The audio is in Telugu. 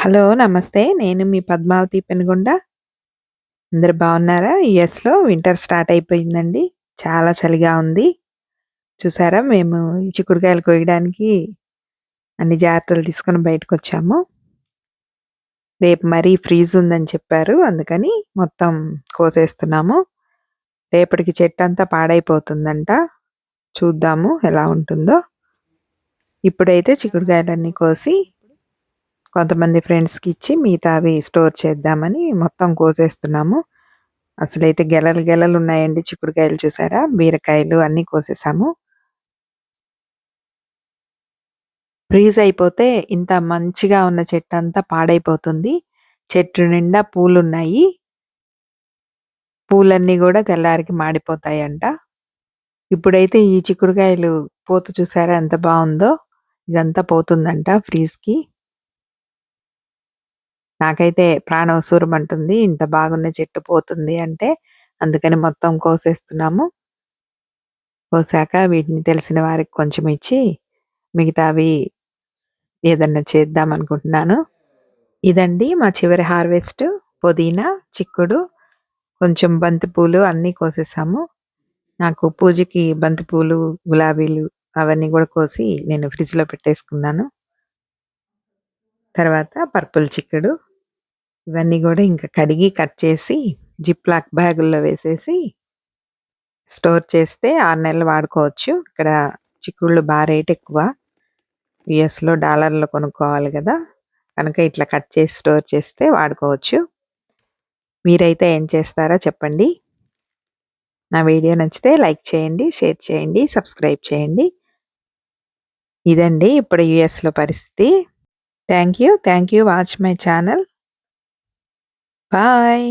హలో! నమస్తే. నేను మీ పద్మావతి పెనుగొండ. అందరూ బాగున్నారా? యూఎస్‌లో వింటర్ స్టార్ట్ అయిపోయిందండి. చాలా చలిగా ఉంది. చూసారా మేము ఈ చిక్కుడుకాయలు కోయడానికి అన్ని జాగ్రత్తలు తీసుకొని బయటకొచ్చాము. రేపు మరీ ఫ్రీజ్ ఉందని చెప్పారు. అందుకని మొత్తం కోసేస్తున్నాము. రేపటికి చెట్టంతా పాడైపోతుందంట. చూద్దాము ఎలా ఉంటుందో. ఇప్పుడైతే చిక్కుడుకాయలన్నీ కోసి కొంతమంది ఫ్రెండ్స్‌కి ఇచ్చి మిగతావి స్టోర్ చేద్దామని మొత్తం కోసేస్తున్నాము. అసలైతే గెలలు గెలలున్నాయండి చిక్కుడుకాయలు చూసారా? బీరకాయలు అన్నీ కోసేసాము. ఫ్రీజ్ అయిపోతే ఇంత మంచిగా ఉన్న చెట్టంతా పాడైపోతుంది. చెట్టు నిండా పూలున్నాయి. పూలన్నీ గూడా తెల్లారికి మాడిపోతాయంట. ఇప్పుడైతే ఈ చిక్కుడుకాయలు పూత చూసారా ఎంత బావుందో? ఇదంతా పోతుందంట ఫ్రీజ్‌కి. నాకైతే ప్రాణం ఉసూరుమంటుంది. ఇంత బాగున్న చెట్టు పోతుంది అంటే. అందుకని మొత్తం కోసేస్తున్నాము. కోసాక వీటిని తెలిసిన వారికి కొంచెం ఇచ్చి, మిగతావి ఏదన్నా చేద్దామనుకుంటున్నాను. ఇదండి మా చివరి హార్వెస్ట్. పుదీనా, చిక్కుడు, కొంచెం బంతి పూలు అన్నీ కోసేసాము. నాకు పూజకి బంతి పూలు, గులాబీలు అవన్నీ గూడా కోసి నేను ఫ్రిడ్జ్‌లో పెట్టేసుకున్నాను. తర్వాత పర్పుల్ చిక్కుడు ఇవన్నీ గూడా ఇంకా కడిగి కట్ చేసి జిప్‌లాక్ బ్యాగుల్లో వేసేసి స్టోర్ చేస్తే 6 నెలలు వాడుకోవచ్చు. ఇక్కడ చిక్కుళ్ళు రేట్ ఎక్కువ. యూఎస్‌లో డాలర్‌లో కొనుక్కోవాలి గదా! కనుక ఇట్లా కట్ చేసి స్టోర్ చేస్తే వాడుకోవచ్చు. మీరైతే ఏం చేస్తారో చెప్పండి. నా వీడియో నచ్చితే లైక్ చేయండి, షేర్ చేయండి, సబ్స్క్రైబ్ చేయండి. ఇదండి ఇప్పుడు యూఎస్‌లో పరిస్థితి. Thank you. Watch my channel. Bye.